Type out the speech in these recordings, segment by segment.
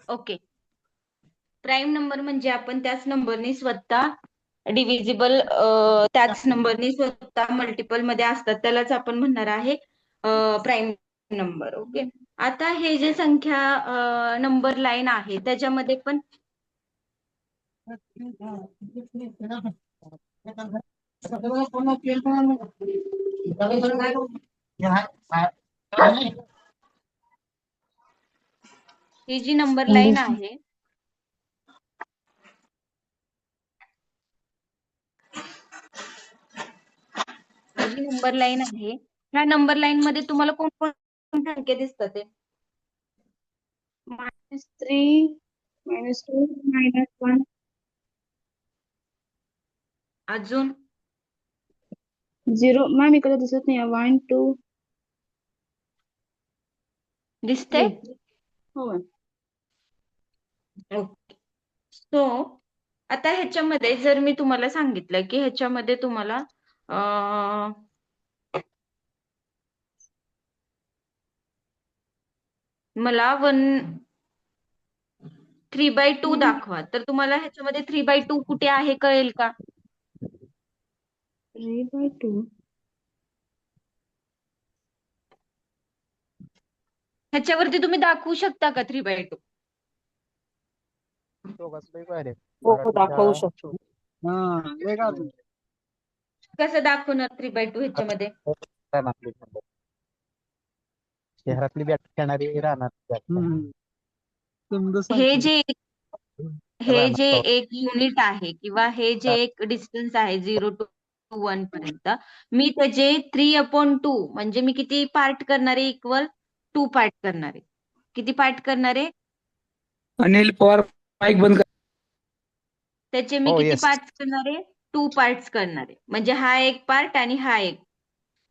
Okay. Prime number म्हणजे आपण त्याच नंबरने स्वतः डिव्हिजिबल, त्याच नंबरने स्वतः मल्टिपल मध्ये असतात त्यालाच आपण म्हणणार आहे प्राईम नंबर. ओके. आता हे जे संख्या नंबर लाईन आहे त्याच्यामध्ये पण ही जी नंबर लाईन आहे जी नंबर लाईन आहे ह्या नंबर लाईन मध्ये तुम्हाला कोणकोणते संख्या दिसतात ते? -3, -2, -1. अजून 0 मॅम इकडे दिसत नाही. 1 2 दिसते. हो. ओके. सो आता ह्याच्यामध्ये जर मी तुम्हाला सांगितलं की ह्याच्यामध्ये तुम्हाला मला 3/2 दाखवा, तर तुम्हाला ह्याच्यामध्ये 3/2 कुठे आहे कळेल का? 3/2 ह्याच्यावरती तुम्ही दाखवू शकता का 3/2? हो दाखवू शकतो. कसं दाखवणार 3/2 ह्याच्यामध्ये? शहरातली बॅट खेळणारी राहणार हे जे राहणार एक युनिट आहे किंवा हे जे एक डिस्टन्स आहे 0 to 1 पर्यंत, मी त्याचे 3/2 म्हणजे मी किती पार्ट करणार आहे? इक्वल 2 पार्ट करणार आहे. किती पार्ट करणार आहे? अनिल पवार माईक बंद कर. त्याचे मी हो, किती yes. पार्ट्स करणार आहे? 2 पार्ट्स करणार आहे. म्हणजे हा एक पार्ट आणि हा एक,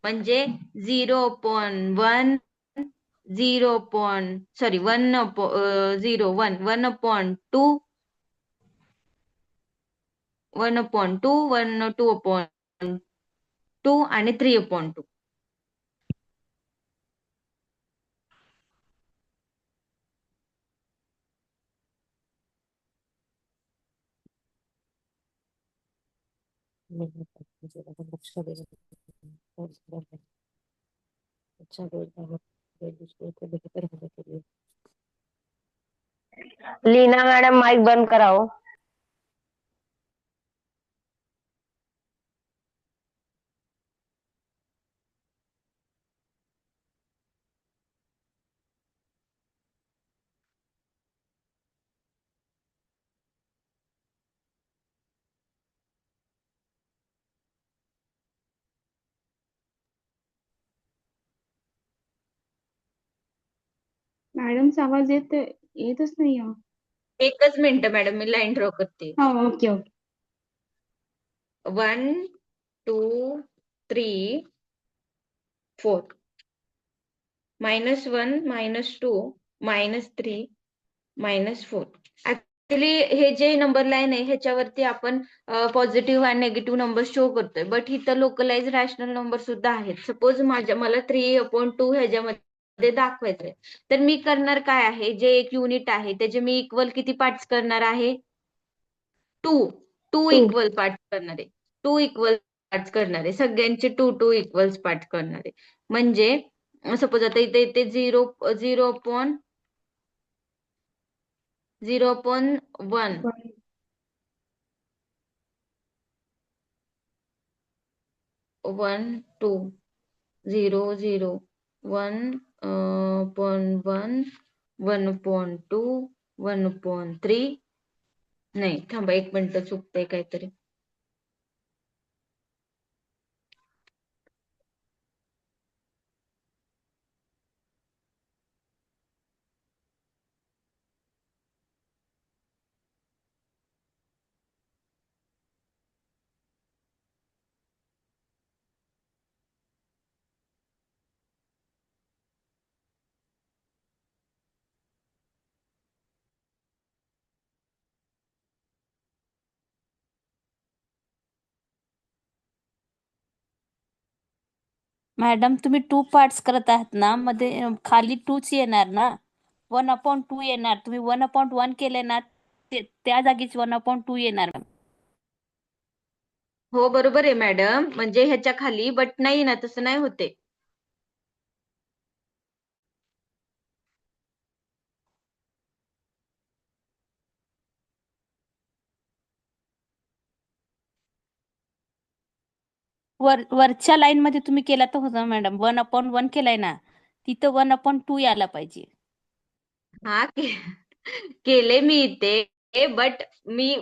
म्हणजे 0.1 1/2 1/2 आणि 3/2. लीना मॅडम माइक बंद कराओ. मॅडमचा आवाज येतच नाही. एकच मिनिट मॅडम, मी लाईन ड्रॉ करते. हा ओके ओके. 1 2 3 4 -1 -2 -3 -4. ऍक्च्युली हे जे नंबर लाईन आहे ह्याच्यावरती आपण पॉझिटिव्ह आणि निगेटिव्ह नंबर शो करतोय, बट इथं लोकलाइज रॅशनल नंबर सुद्धा आहेत. सपोज मला 3/2 ह्याच्यामध्ये दाखवायचंय, तर मी करणार काय आहे, जे एक युनिट आहे त्याचे मी इक्वल किती पार्ट्स करणार आहे? 2 इक्वल पार्ट्स करणार आहे. 2 इक्वल पार्ट्स करणार आहे. सगळ्यांचे 2 इक्वल पार्ट्स करणार आहे. म्हणजे सपोज आता इथे 0.1 1 2 0 0 1.1 1.2 1.3. नाही थांबा, एक मिनिट, चुकतंय काहीतरी. मॅडम तुम्ही 2 पार्ट्स करत आहात ना, मध्ये खाली 2च येणार ना, 1/2 येणार. तुम्ही 1/1 केले ना, त्या जागीच 1/2 येणार मॅम. हो बरोबर आहे मॅडम, म्हणजे ह्याच्या खाली, बट नाही ना, तसं नाही होते. वरच्या लाईन मध्ये तुम्ही केला तर होता मॅडम, 1/1 केलाय ना, तिथं 1/2 यायला पाहिजे. हा केले मी इथे, बट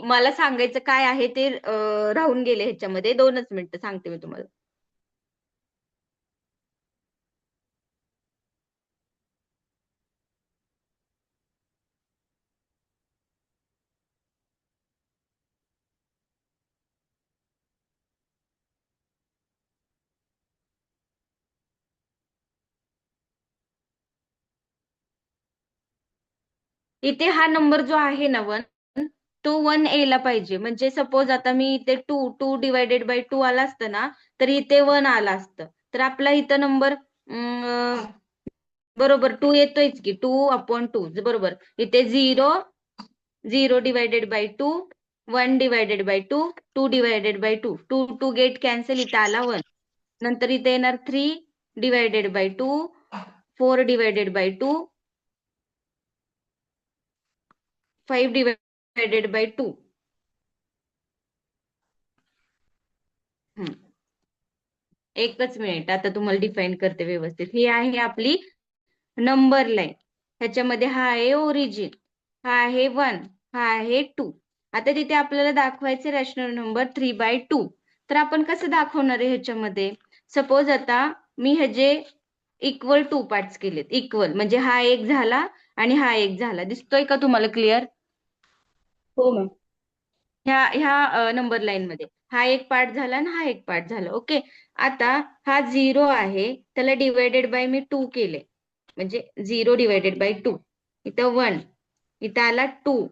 मला सांगायचं काय आहे ते राहून गेले ह्याच्यामध्ये. 2च मिनिटं सांगते मी तुम्हाला. इथे हा नंबर जो आहे ना 1, तो 1 यायला पाहिजे. म्हणजे सपोज आता मी इथे 2 डिवायडेड बाय 2 आला असतं ना, तर इथे 1 आला असतं. तर आपला इथं नंबर बरोबर 2 येतोयच की, 2/2 बरोबर. इथे 0 divided by 2, 1 divided by 2, 2 divided by 2, 2 get cancel, इथे आला 1. नंतर इथे येणार 3 divided by 2, 4 divided by 2, 5 divided by 2. एकच मिनिट, आता तुम्हाला डिफाईन करते व्यवस्थित. ही आहे आपली नंबर लाईन. ह्याच्यामध्ये हा आहे ओरिजिन, हा आहे 1, हा आहे 2. आता तिथे आपल्याला दाखवायचे रॅशनल नंबर 3/2. तर आपण कसं दाखवणार आहे ह्याच्यामध्ये? सपोज आता मी ह्याचे इक्वल 2 पार्ट्स केलेत. इक्वल म्हणजे हा एक झाला आणि हा एक झाला. दिसतोय का तुम्हाला क्लिअर? हो मॅम. ह्या नंबर लाईन मध्ये हा एक पार्ट झाला आणि हा एक पार्ट झाला. ओके. आता हा 0 आहे, त्याला डिवायडेड बाय मी 2 केले, म्हणजे 0 डिवायडेड बाय 2. इथं 1, इथं आला 2.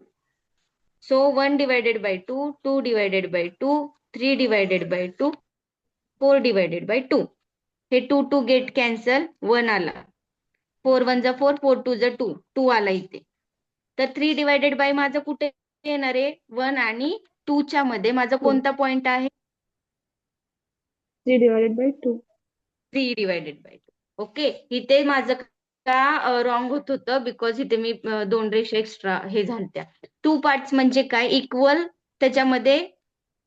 So 1 divided by 2, 2 divided by 2, 3 divided by 2, 4 divided by 2. हे 2 गेट कॅन्सल, 1 आला. 4 1 जा 4, 4 2 जा 2, 2 आला इथे. तर 3 डिवायडेड बाय माझं कुठे येणार आहे? 1 आणि 2 च्या मध्ये माझा कोणता पॉइंट आहे? 3 divided by 2. 3 divided by 2. Okay. इथे माझं का रॉंग होत होतं? बिकॉज इथे मी 2 रेषा एक्स्ट्रा हे झालत्या. 2 पार्ट्स म्हणजे काय? इक्वल, त्याच्यामध्ये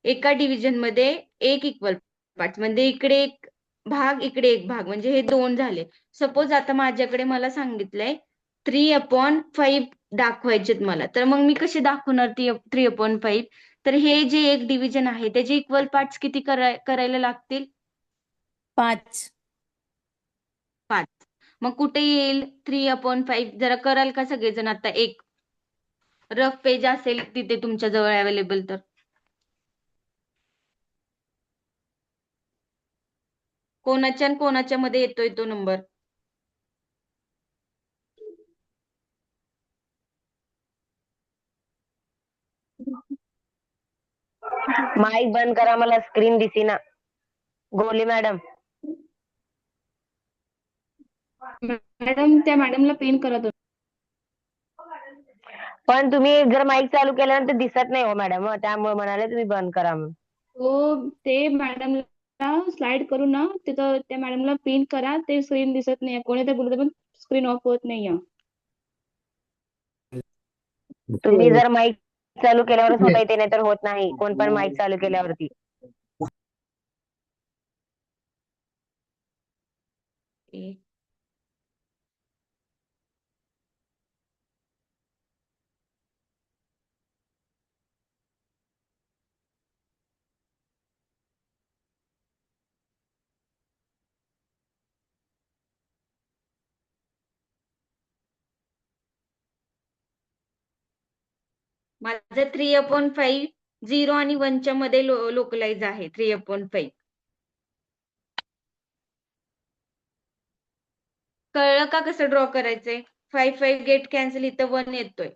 एका डिव्हिजन मध्ये एक इक्वल पार्ट, म्हणजे इकडे एक भाग, इकडे एक भाग, म्हणजे हे 2 झाले. सपोज आता माझ्याकडे मला सांगितलंय 3/5 दाखवायचेत मला, तर मग मी कसे दाखवणार 3/5? तर हे जे एक डिव्हिजन आहे त्याचे इक्वल पार्ट्स किती करायला लागतील? 5. 5. मग कुठे येईल 3/5? जरा कराल का सगळेजण? आता एक रफ पेज असेल तिथे तुमच्या जवळ अवेलेबल तर. कोणाच्या आणि कोणाच्या मध्ये येतोय तो नंबर? माईक बंद करा, मला स्क्रीन दिसेना. गोली मॅडम. मॅडम त्या मॅडमला पेन करत होते. पण तुम्ही जर माईक चालू केल्यानंतर दिसत नाही हो मॅडम, त्यामुळे म्हणाले तुम्ही बंद करा म्हणून. तो ते मॅडमला स्लाइड करून ना, तिथं त्या मॅडमला पिन करा. ते स्क्रीन दिसत नाही, कोणी ते बोलत पण स्क्रीन ऑफ होत नाही. तुम्ही जर माईक चालू केल्यावरच होता येते, नाही तर होत नाही. कोण पण माईक चालू केल्यावरती. माझं 3/5 0 आणि 1 च्या मध्ये लोकलाइज आहे. 3/5 कळलं का कसं ड्रॉ करायचंय? 5 गेट कॅन्सल, इथं 1 येतोय.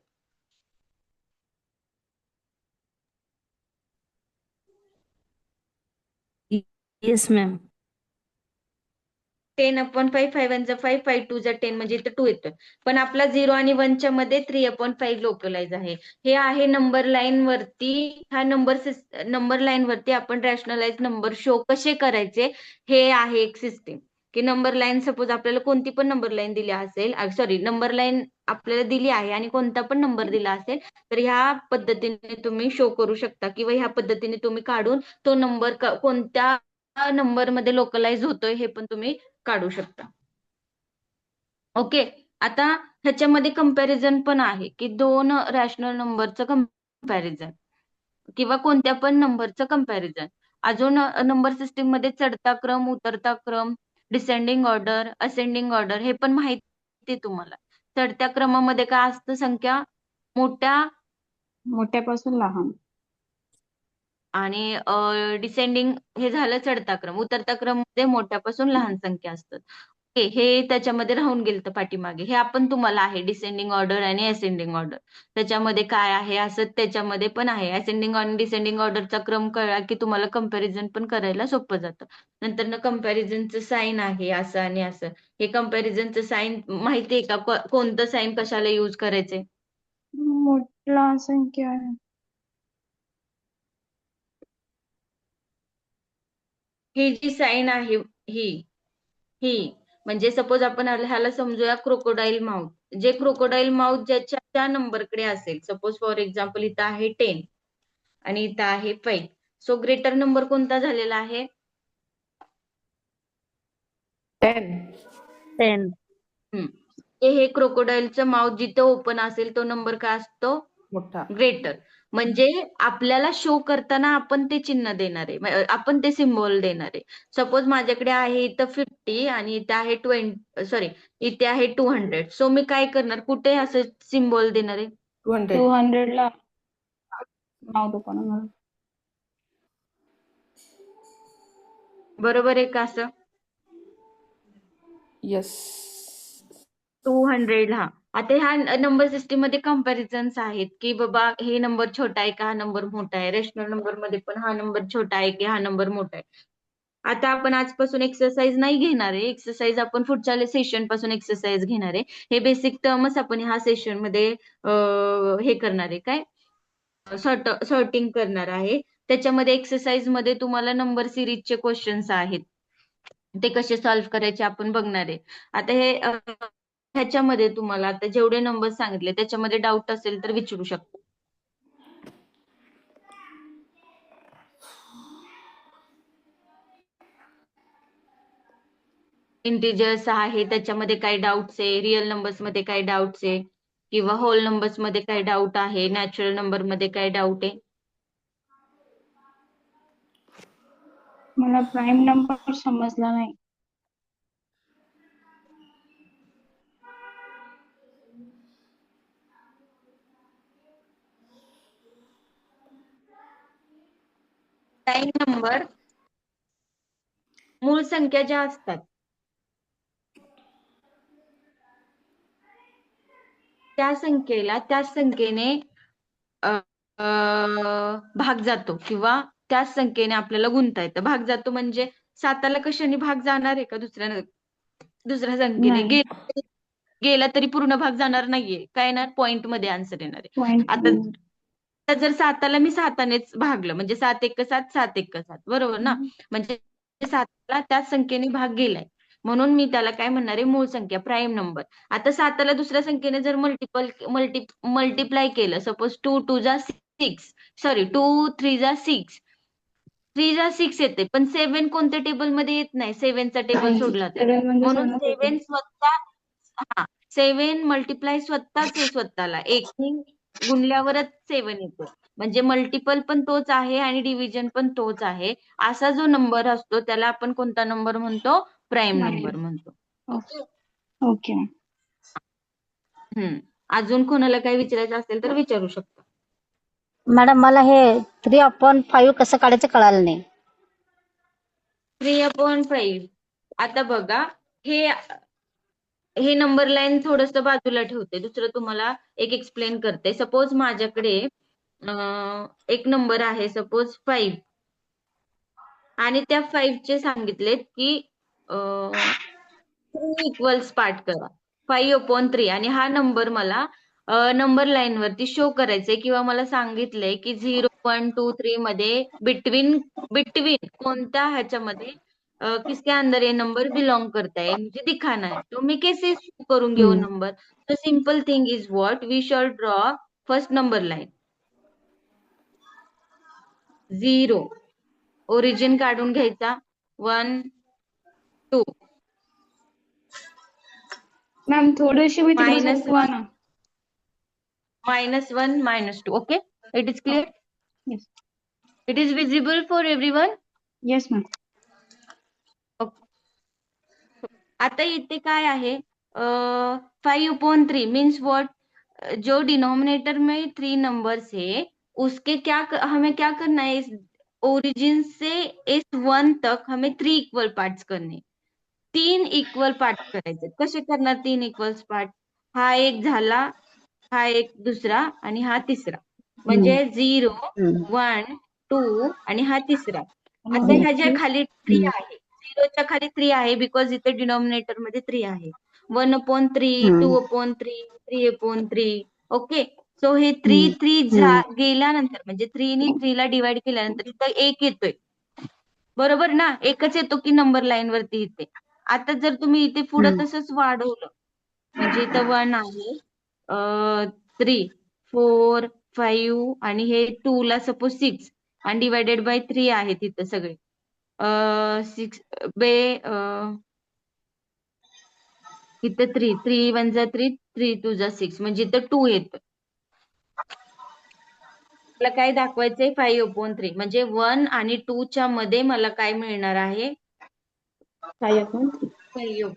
Yes ma'am. 10/5 5 1 जा 5 5 2 जा 10 म्हणजे इथं 2 येतोय. पण आपला 0 आणि 1 च्या मध्ये 3/5 लोकलाइज आहे. हे आहे नंबर लाईन वरती. ह्या नंबर लाईन वरती आपण रॅशनलाइज नंबर शो कसे करायचे हे आहे एक सिस्टीम. की नंबर लाईन सपोज आपल्याला कोणती पण नंबर लाईन दिली असेल, सॉरी नंबर लाईन आपल्याला दिली आहे आणि कोणता पण नंबर दिला असेल तर ह्या पद्धतीने तुम्ही शो करू शकता किंवा ह्या पद्धतीने तुम्ही काढून तो नंबर कोणत्या नंबर मध्ये लोकलाइज होतोय हे पण तुम्ही काढू शकता. ओके. आता ह्याच्यामध्ये कंपॅरिझन पण आहे की दोन रॅशनल नंबरचं कंपॅरिझन किंवा कोणत्या पण नंबरचं कंपॅरिझन. अजून नंबर सिस्टीम मध्ये चढता क्रम, उतरता क्रम, डिसेंडिंग ऑर्डर, असेंडिंग ऑर्डर हे पण माहिती आहे तुम्हाला. चढत्या क्रमामध्ये काय असतं, संख्या मोठ्यापासून लहान. आणि डिसेंडिंग हे झालं चढता क्रम. उतरता क्रम मध्ये मोठ्यापासून लहान संख्या असतात. ओके, हे त्याच्यामध्ये राहून गेलं पाठीमागे. हे आपण तुम्हाला आहे डिसेंडिंग ऑर्डर आणि असेंडिंग ऑर्डर. त्याच्यामध्ये काय आहे असं त्याच्यामध्ये पण आहे. असेंडिंग आणि डिसेंडिंग ऑर्डरचा क्रम कळला की तुम्हाला कंपॅरिझन पण करायला सोपं जातं. नंतर ना कंपॅरिझनचं साईन आहे असं आणि असं. हे कंपॅरिझनचं साईन माहितीये का? कोणतं साईन कशाला युज करायचे? मोठा संख्या आहे. ही जी साईन आहे ही ही म्हणजे सपोज आपण ह्याला समजूया क्रोकोडाईल माउथ. जे क्रोकोडाईल माउथ ज्याच्या त्या नंबरकडे असेल, सपोज फॉर एक्झाम्पल इथं आहे 10 आणि इथं आहे 5. सो ग्रेटर नंबर कोणता झालेला आहे? 10. 10. हे क्रोकोडाईलचं माउथ जिथं ओपन असेल तो नंबर काय असतो? मोठा. ग्रेटर. म्हणजे आपल्याला शो करताना आपण ते चिन्ह देणार आहे, आपण ते सिम्बॉल देणार आहे. सपोज माझ्याकडे आहे इथं 50 आणि इथे आहे 20, सॉरी इथे आहे 200. सो मी काय करणार, कुठे असं सिम्बॉल देणार आहे? 200 ला नाव ओपन होणार. बरोबर आहे का असं? येस. 200 ला. आता ह्या नंबर सिस्टीम मध्ये कंपॅरिझन्स आहेत की बाबा हे नंबर छोटा आहे का हा नंबर मोठा आहे. रेशनल नंबर मध्ये पण हा नंबर छोटा आहे की हा नंबर मोठा आहे. आता आपण आजपासून एक्सरसाइज नाही घेणार आहे. एक्सरसाइज आपण पुढच्या सेशन पासून एक्सरसाइज घेणार आहे. हे बेसिक टर्मच आपण ह्या सेशन मध्ये हे करणार आहे, काय सॉर्टिंग करणार आहे. त्याच्यामध्ये एक्सरसाइज मध्ये तुम्हाला नंबर सिरीजचे क्वेश्चन्स आहेत, ते कसे सॉल्व्ह करायचे आपण बघणार आहे. आता ह्याच्यामध्ये तुम्हाला आता जेवढे नंबर सांगितले त्याच्यामध्ये डाऊट असेल तर विचारू शकता. इंटिजर्स आहे त्याच्यामध्ये काय डाऊट्स आहे, रिअल नंबर्स मध्ये काय डाऊट्स आहे किंवा होल नंबर्स मध्ये काय डाऊट आहे, नॅचरल नंबर मध्ये काय डाऊट आहे? मला प्राईम नंबर समजला नाही. प्राईम नंबर मूळ संख्या ज्या असतात त्याच संख्येने भाग जातो किंवा त्याच संख्येने आपल्याला गुणता येतं. भाग जातो म्हणजे 7ला कशाने भाग जाणार आहे का दुसऱ्या संख्येने? नाही. गेला तरी पूर्ण भाग जाणार नाहीये. काय येणार? पॉइंट मध्ये आन्सर येणार आहे. पॉइंट. आता जर 7ला मी 7नेच भागलं म्हणजे 7 1 7 7 1 7, बरोबर ना? म्हणजे 7ला त्याच संख्येने भाग गेलाय म्हणून मी त्याला काय म्हणणार आहे? मूळ संख्या, प्राईम नंबर. आता 7ला दुसऱ्या संख्येने जर मल्टिप्लाय केलं, सपोज 2 2 जा 6, सॉरी 2 3 जा 6, 3 जा 6 येते, पण 7 कोणत्या टेबल मध्ये येत नाही. 7चा टेबल सोडला तर. म्हणून 7 स्वतः 7 मल्टिप्लाय स्वतःला एकने गुणल्यावरच 7 येतो. म्हणजे मल्टिपल पण तोच आहे आणि डिव्हिजन पण तोच आहे. असा जो नंबर असतो त्याला आपण कोणता नंबर म्हणतो? प्राईम नंबर म्हणतो. ओके. अजून कोणाला काही विचारायचं असेल तर विचारू शकता. मॅडम मला हे 3/5 कसं काढायचं कळालं नाही. 3/5 आता बघा, हे नंबर लाईन थोडस बाजूला ठेवते, दुसरं तुम्हाला एक एक्सप्लेन करते. सपोज माझ्याकडे एक नंबर आहे, सपोज 5, आणि त्या 5 चे सांगितलेत की 3 इक्वल्स पार्ट करा 5/3 आणि हा नंबर मला नंबर लाईन वरती शो करायचंय किंवा मला सांगितलंय की 0 1 2 3 मध्ये बिटवीन बिटवीन कोणत्या ह्याच्यामध्ये किसके अंदर ये नंबर बिलोंग करता है मुझे दिखाना है तो मैं कैसे करूंगी वो number the simple thing is what we shall draw first number line 0 origin काढून घ्यायचा 1 2 मॅम थोडीशी मी तिकडे -1 सरकवा ना. -1 -2 okay it is clear yes it is visible for everyone yes ma'am. आता इथे काय आहे 5/3 मीन्स व्हाट जो डिनोमिनेटर में 3 नंबर्स है उसके हमें क्या करना है इस ओरिजिन से इस 1 तक हमें 3 इक्वल पार्ट्स करने 3 इक्वल पार्ट करायचे कसे करणार 3 इक्वल पार्ट हा एक झाला हा एक दुसरा आणि हा तिसरा म्हणजे 0 1 2 आणि हा तिसरा आता ह्या ज्या खाली 3 आहे 0च्या खाली 3 आहे बिकॉज इथे डिनोमिनेटर मध्ये 3 आहे 1/3 2/3 3/3 ओके सो हे 3 गेल्यानंतर म्हणजे 3 ने 3 ला डिवाइड केल्यानंतर इथं 1 येतोय बरोबर ना एकच येतो की नंबर लाईन वरती इथे आता जर तुम्ही इथे पुढे तसंच वाढवलं म्हणजे इथं 1 आहे 3 4 5 आणि हे 2 ला सपोज 6 आणि डिवायडेड बाय 3 आहे तिथं सगळे 6 बे इथं 3 1 जा 3 3 2 जा 6 म्हणजे इथं 2 येतं मला काय दाखवायचंय 5/3 म्हणजे 1 आणि 2 च्या मध्ये मला काय मिळणार आहे 5/3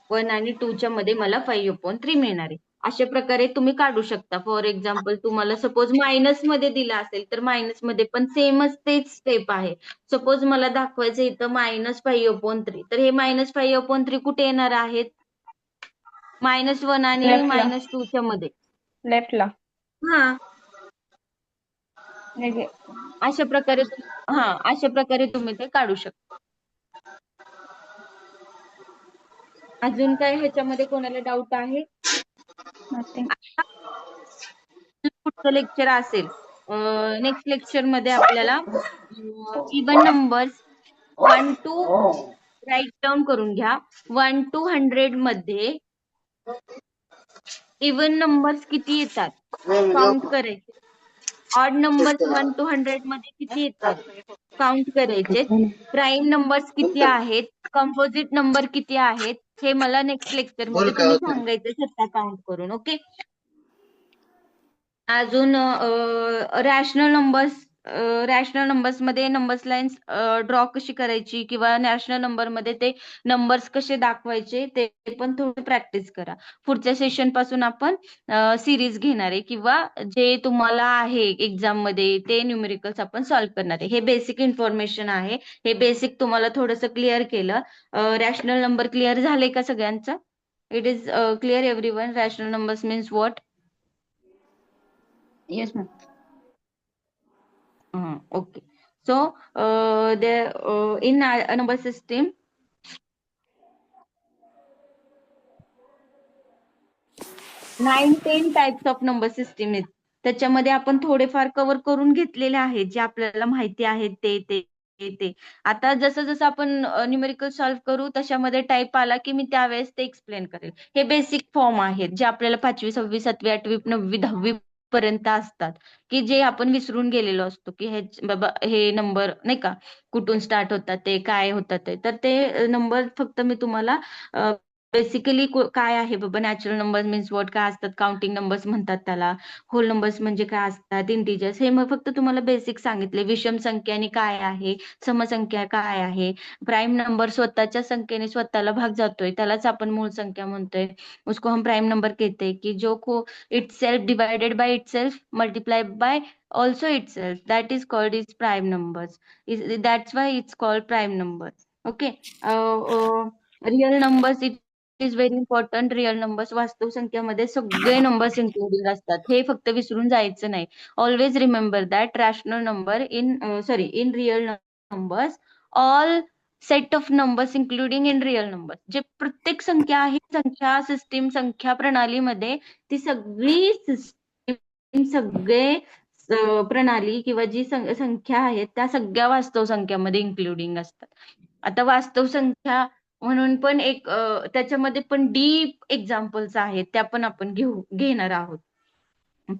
1 आणि 2 च्या मध्ये मला 5/3 मिळणार आहे अशा प्रकारे तुम्ही काढू शकता फॉर एक्झाम्पल तुम्हाला सपोज मायनस मध्ये दिला असेल तर मायनस मध्ये पण सेमच तेच स्टेप आहे सपोज मला दाखवायचं इथं -5/3 तर हे -5/3 कुठे येणार आहेत -1 आणि लेफ्टला -2 च्या मध्ये लेफ्टला हा नाही अशा प्रकारे तुम्ही ते काढू शकता अजून काय ह्याच्यामध्ये कोणाला डाऊट आहे नथिंग. पुढचं लेक्चर असेल नेक्स्ट लेक्चर मध्ये आपल्याला even numbers 1 to write down करून घ्या 1 to 100 मध्ये इवन नंबर्स किती येतात काउंट करायचे ऑड नंबर्स 1 to 100 मध्ये किती येतात काउंट करायचे प्राईम नंबर्स किती आहेत कंपोजिट नंबर किती आहेत हे मला नेक्स्ट लेक्चर मध्ये तुम्ही सांगायचं स्वतः काउंट करून ओके अजून रॅशनल नंबर्स मध्ये नंबर्स लाईन्स ड्रॉ कशी करायची किंवा नॅशनल नंबर मध्ये ते नंबर्स कसे दाखवायचे ते पण थोडी प्रॅक्टिस करा पुढच्या सेशन पासून आपण सिरीज घेणार आहे किंवा जे तुम्हाला आहे एक्झाम मध्ये ते न्यूमेरिकल्स आपण सॉल्व्ह करणार आहे हे बेसिक इन्फॉर्मेशन आहे हे बेसिक तुम्हाला थोडंसं क्लिअर केलं रॅशनल नंबर क्लिअर झाले का सगळ्यांचं it is clear everyone rational numbers means what yes ma'am. Okay. So, in a number system, nine, 10 types of number system आहेत. त्याच्यामध्ये आपण थोडेफार कव्हर करून घेतलेले आहेत जे आपल्याला माहिती आहेत ते आता जसं जसं आपण न्यूमेरिकल सॉल्व्ह करू तशामध्ये टाईप आला की मी त्यावेळेस ते एक्सप्लेन करेल हे बेसिक फॉर्म आहेत जे आपल्याला 5वी 6वी 7वी 8वी 9वी 10वी पर्यंत असतात की जे आपण विसरून गेलेलो असतो की हे बाबा हे नंबर नाही का कुठून स्टार्ट होतात ते काय होतात ते तर ते नंबर फक्त मी तुम्हाला बेसिकली काय आहे बाबा नॅचरल नंबर्स मीन्स व्हॉट काय असतात काउंटिंग नंबर्स म्हणतात त्याला होल नंबर्स म्हणजे काय असतात इंटिजर्स हे मग फक्त तुम्हाला बेसिक सांगितले विषम संख्याने काय आहे समसंख्या काय आहे प्राइम नंबर स्वतःच्या संख्येने स्वतःला भाग जातोय त्यालाच आपण मूळ संख्या म्हणतोय उसको हम प्राइम नंबर कहते हैं कि जो को itself divided by itself multiplied by also itself that is called is prime numbers that's why it's called prime number okay real numbers it is very important real numbers वास्तव संख्यामध्ये सगळे numbers including असतात हे फक्त विसरून जायचं नाही always remember that rational number in sorry in real numbers all set of numbers including in real number. जे प्रत्येक संख्या आहे, संख्या सिस्टीम, संख्या प्रणालीमध्ये ती सगळी सिस्टीम, सगळे प्रणाली किंवा जी संख्या आहेत त्या सगळ्या वास्तव संख्यामध्ये इन्क्लुडिंग असतात. आता वास्तव संख्या म्हणून पण एक त्याच्यामध्ये पण डीप एक्झाम्पल्स आहेत, त्या पण आपण घेणार आहोत.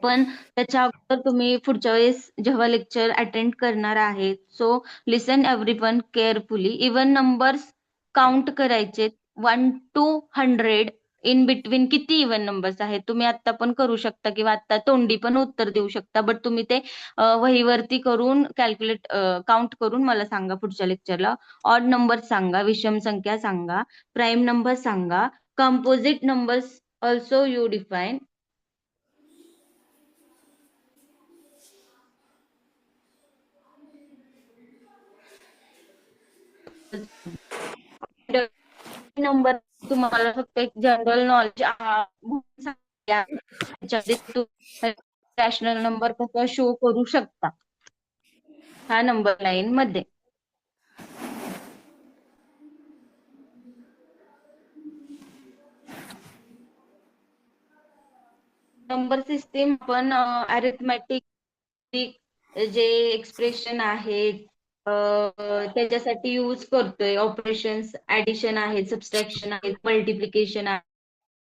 पण त्याच्या अगोदर तुम्ही पुढच्या वेळेस जेव्हा लेक्चर अटेंड करणार आहे, so listen everyone carefully. Even numbers count करायचे 1 to 100 इन बिटवीन. किती इवन नंबर्स आहेत तुम्ही आता पण करू शकता किंवा आता तोंडी पण उत्तर देऊ शकता, बट तुम्ही ते वहीवरती करून कॅल्क्युलेट काउंट करून मला सांगा पुढच्या लेक्चरला. ऑड नंबर सांगा, विषम संख्या सांगा, प्राईम नंबर सांगा, composite numbers also you define. Number तुम्हाला फक्त एक जनरल नॉलेज रॅशनल नंबर कसा शो करू शकता ह्या नंबर लाईन मध्ये. नंबर सिस्टीम आपण अरिथमॅटिक जे एक्सप्रेशन आहेत त्याच्यासाठी यूज करतोय. ऑपरेशन्स, ऍडिशन आहेत, सबस्ट्रॅक्शन आहेत, मल्टिप्लिकेशन आहे.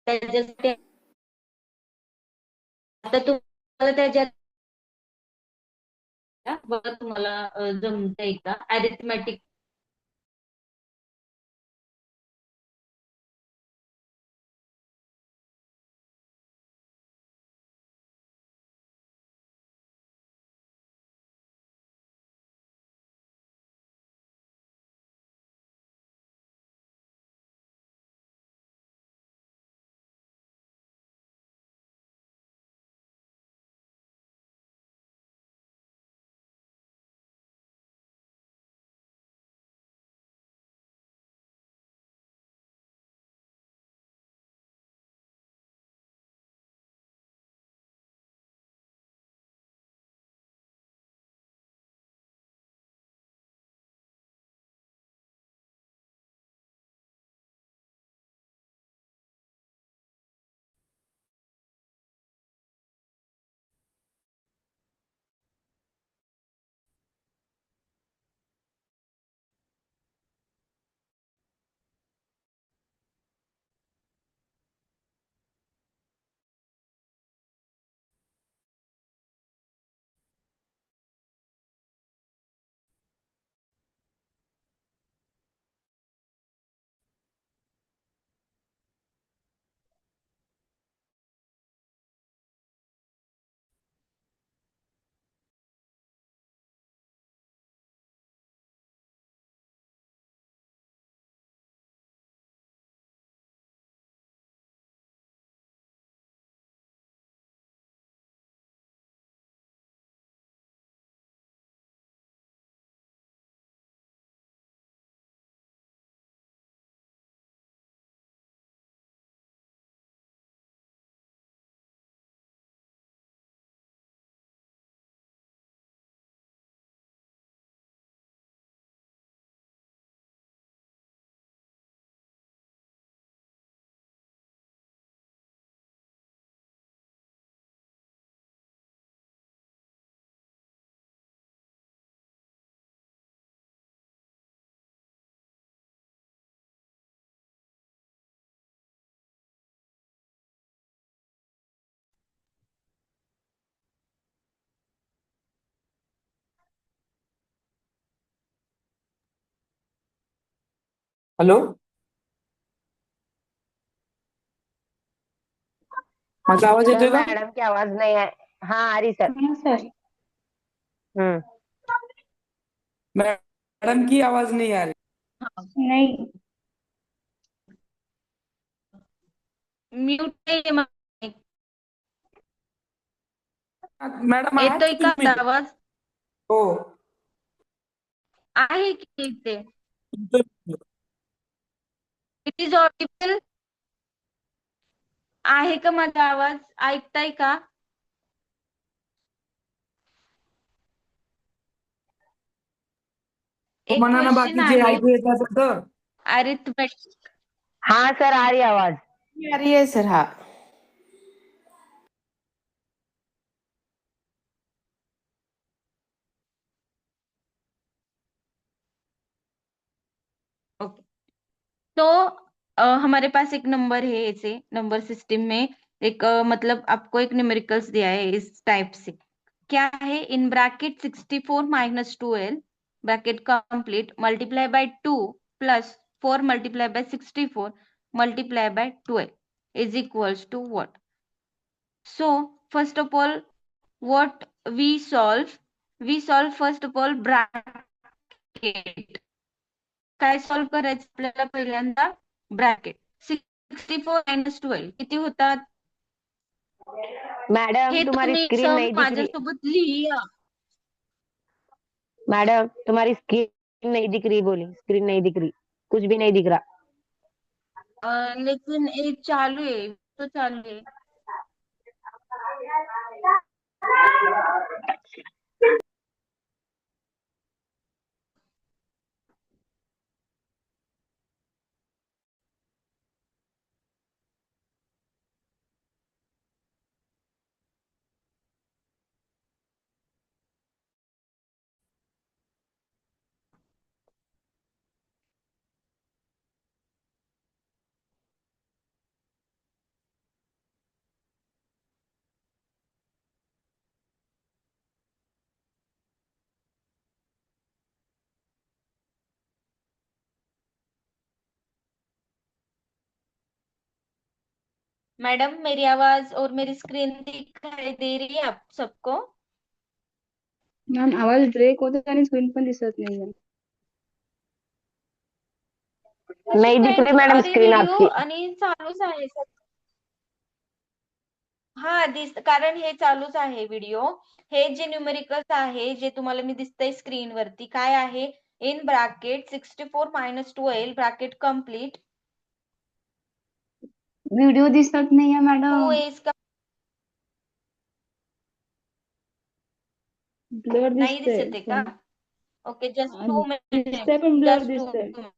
त्याच्यासाठी आता तुम्हाला त्याच्यात बघा तुम्हाला जमतंय का अरिथमॅटिक. हॅलो, माझा आवाज सर येतोय का? मॅडम की आवाज नाही आहे. हा आरी सर. हाँ सर. हम्म. मैडम की आवाज नहीं आ रही. नहीं. म्यूट आहे मॅडम आहात येतोय का का तुम्ही? आता आवाज? हो. आहे की इथे? येतोय. It is Audible. आहे का माझा आवाज? ऐकताय का? एक म्हणा ना क्वेश्चन बाकीचे आहे. ऐकू येत असेल तर. अरे हाँ सर आ रही है आवाज। आ रही है सर, हाँ। ओके, तो हमारे पास एक नंबर है, ऐसे नंबर सिस्टम में एक मतलब आपको एक न्यूमेरिकल्स दिया है इस टाइप से। क्या है, in bracket 64 minus 12 bracket complete multiply by 2 plus 4 multiply by 64 multiply by 12 is equals to what? So first of all what we solve first of all bracket. काय सॉल्व करायचं आपल्याला? पहिल्यांदा ब्रॅकेट 64 मायनस 12 किती होतात? Madam हे तुम्हारी तुम्ही screen सम नहीं दिख रही। माझ्यासोबत लिहा. मैडम तुम्हारी स्क्रीन नहीं दिख रही, बोली स्क्रीन नहीं दिख रही, कुछ भी नहीं दिख रहा। लेकिन एक चालू आहे, तो चालू आहे. मैडम मेरी आवाज और मेरी स्क्रीन दिखाई दे रही है आप सबको? मॅम आवाज ब्रेक होतो आणि स्क्रीन पण दिसत नाहीये. नहीं दिख रही मैडम अरे स्क्रीन व्हिडिओ आपकी। आणि चालूच आहे. हा कारण हे चालूच आहे व्हिडिओ. हे जे न्यूमेरिकल्स आहे, जे तुम्हाला मी दिसतंय स्क्रीन वरती, काय आहे? In bracket 64 minus 12 bracket complete video दिसत नाहीये 2 मॅडम. इज ब्लर नाही दिसतंय दिसत आहे का? ओके, जस्ट 2 दिसतंय मिनिट्स, पण ब्लर जस्ट 2 दिसतंय.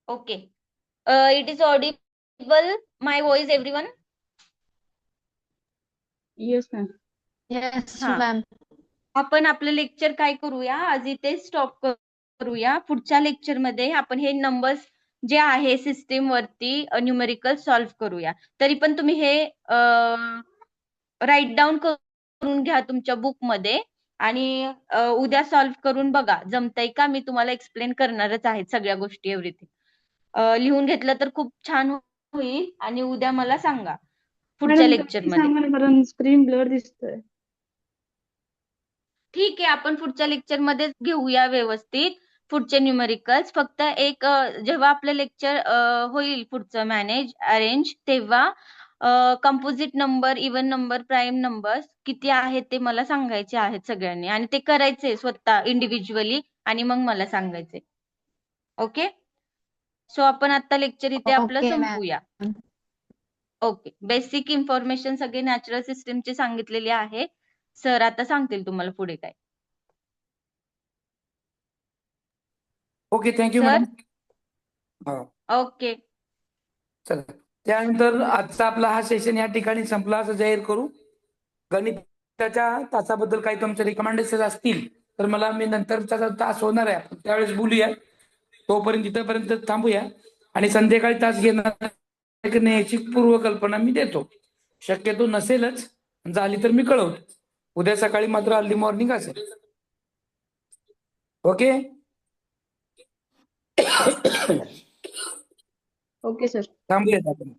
Okay. It is Audible my voice everyone? Yes ma'am. Yes हा. मॅम. आपण आपलं लेक्चर काय करूया, आज इथे स्टॉप करूया. पुढच्या लेक्चर मध्ये आपण हे नंबर्स जे आहे सिस्टीम वरती न्यूमेरिकल सॉल्व्ह करूया. तरी पण तुम्ही हे राईट डाऊन करून घ्या तुमच्या बुक मध्ये आणि उद्या सॉल्व्ह करून बघा जमतंय का. मी तुम्हाला एक्सप्लेन करणारच आहे सगळ्या गोष्टी एव्हरीथिंग. लिहून घेतलं तर खूप छान होईल आणि उद्या मला सांगा पुढच्या मॅडम लेक्चर तुम्ही मध्ये. सांगा ना, कारण स्क्रीन ब्लर दिसतोय. ठीक आहे, आपण पुढच्या लेक्चर मध्ये घेऊया व्यवस्थित पुढचे न्यूमेरिकल्स. फक्त एक जेव्हा आपलं लेक्चर होईल पुढचं मॅनेज अरेंज, तेव्हा composite number, even number, prime numbers किती आहेत ते मला सांगायचे आहेत सगळ्यांनी आणि ते करायचे स्वतः इंडिव्हिज्युअली आणि मग मला सांगायचे. ओके, सो आपण आता लेक्चर इथे आपलं Okay, ma'am. संपूया. ओके, बेसिक इन्फॉर्मेशन सगळे नॅचरल सिस्टीमची सांगितलेली आहे. सर आता सांगतील तुम्हाला पुढे काय. Okay, thank you sir? मॅडम. हा, ओके. चला. त्यानंतर आजचा आपला हा सेशन या ठिकाणी संपला असं जाहीर करू. गणिताच्या तासाबद्दल काही तुमचे रिकमेंडेशन असतील तर मला मी नंतरचा जो तास होणार आहे आपण त्यावेळेस बोलूया. तोपर्यंत इथपर्यंत थांबूया आणि संध्याकाळी तास घेणार की नाही याची पूर्वकल्पना मी देतो. शक्यतो नसेलच, झाली तर मी कळवतो. उद्या सकाळी मात्र अर्ली मॉर्निंग असेल. ओके. Okay sir. थांबूयात आपण.